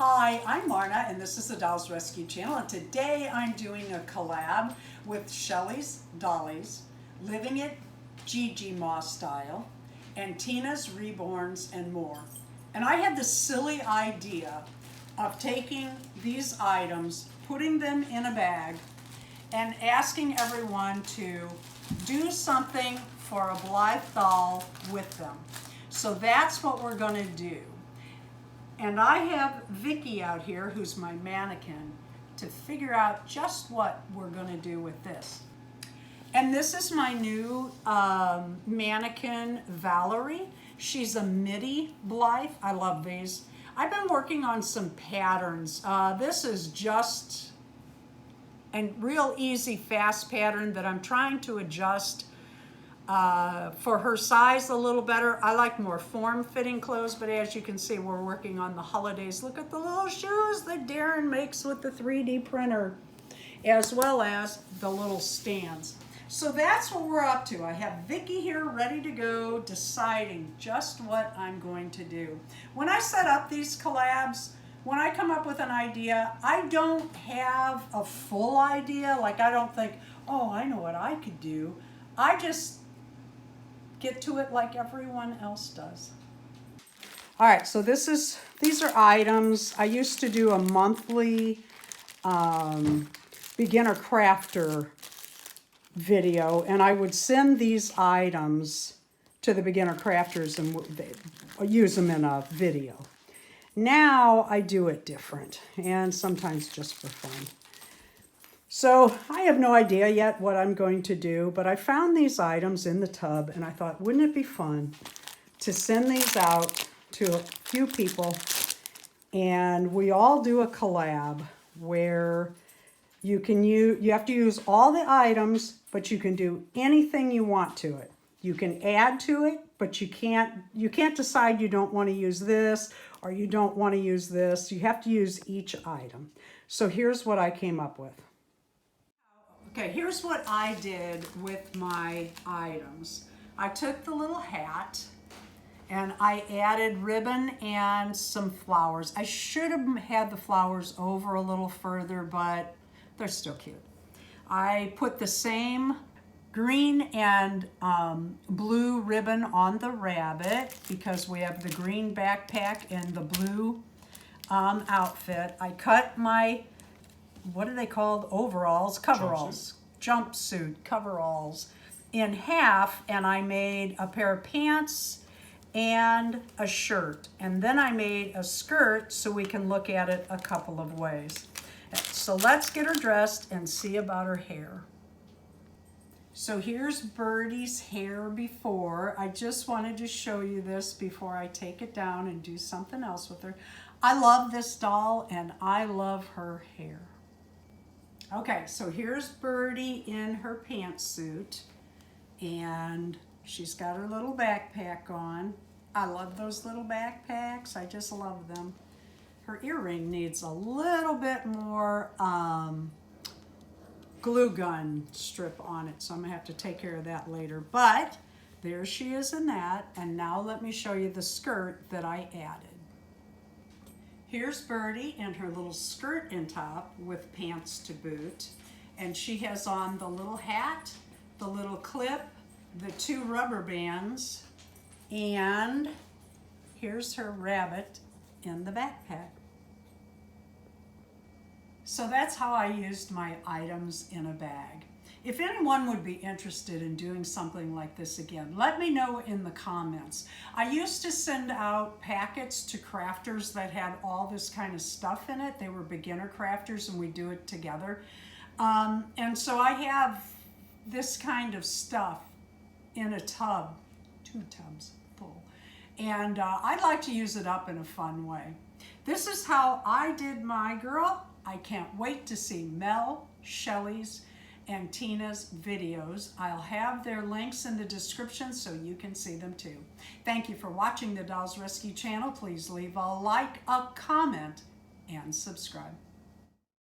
Hi, I'm Marna and this is the Dolls Rescue Channel, and today I'm doing a collab with Shelly's Dollies, Living It Gigi Ma Style, and Tina's Reborns and more. And I had the silly idea of taking these items, putting them in a bag, and asking everyone to do something for a Blythe doll with them. So that's what we're going to do. And I have Vicky out here, who's my mannequin, to figure out just what we're going to do with this. And this is my new mannequin, Valerie. She's a midi Blythe. I love these. I've been working on some patterns. This is just a real easy, fast pattern that I'm trying to adjust for her size a little better. I like more form-fitting clothes, but as you can see, we're working on the holidays. Look at the little shoes that Darren makes with the 3D printer, as well as the little stands. So that's what we're up to. I have Vicky here ready to go, deciding just what I'm going to do. When I set up these collabs, when I come up with an idea, I don't have a full idea. Like, I don't think, oh, I know what I could do. I just get to it like everyone else does. All right, so these are items. I used to do a monthly beginner crafter video, and I would send these items to the beginner crafters and use them in a video. Now I do it different, and sometimes just for fun. So I have no idea yet what I'm going to do, but I found these items in the tub, and I thought, wouldn't it be fun to send these out to a few people, and we all do a collab where you have to use all the items, but you can do anything you want to it. You can add to it, but you can't decide you don't want to use this or you don't want to use this. You have to use each item. So here's what I came up with. Okay, here's what I did with my items. I took the little hat and I added ribbon and some flowers. I should have had the flowers over a little further, but they're still cute. I put the same green and blue ribbon on the rabbit because we have the green backpack and the blue outfit. I cut my, what are they called? Overalls, coveralls, jumpsuit coveralls in half, and I made a pair of pants and a shirt. And then I made a skirt so we can look at it a couple of ways. So let's get her dressed and see about her hair. So here's Birdie's hair before. I just wanted to show you this before I take it down and do something else with her. I love this doll and I love her hair. Okay, so here's Birdie in her pantsuit, and she's got her little backpack on. I love those little backpacks. I just love them. Her earring needs a little bit more glue gun strip on it, so I'm gonna have to take care of that later. But there she is in that, and now let me show you the skirt that I added. Here's Birdie in her little skirt and top with pants to boot, and she has on the little hat, the little clip, the 2 rubber bands, and here's her rabbit in the backpack. So that's how I used my items in a bag. If anyone would be interested in doing something like this again, let me know in the comments. I used to send out packets to crafters that had all this kind of stuff in it. They were beginner crafters and we do it together. And so I have this kind of stuff in a tub, 2 tubs full. And I'd like to use it up in a fun way. This is how I did my girl. I can't wait to see Mel, Shelly's, and Tina's videos. I'll have their links in the description so you can see them too. Thank you for watching the Dolls Rescue Channel. Please leave a like, a comment, and subscribe.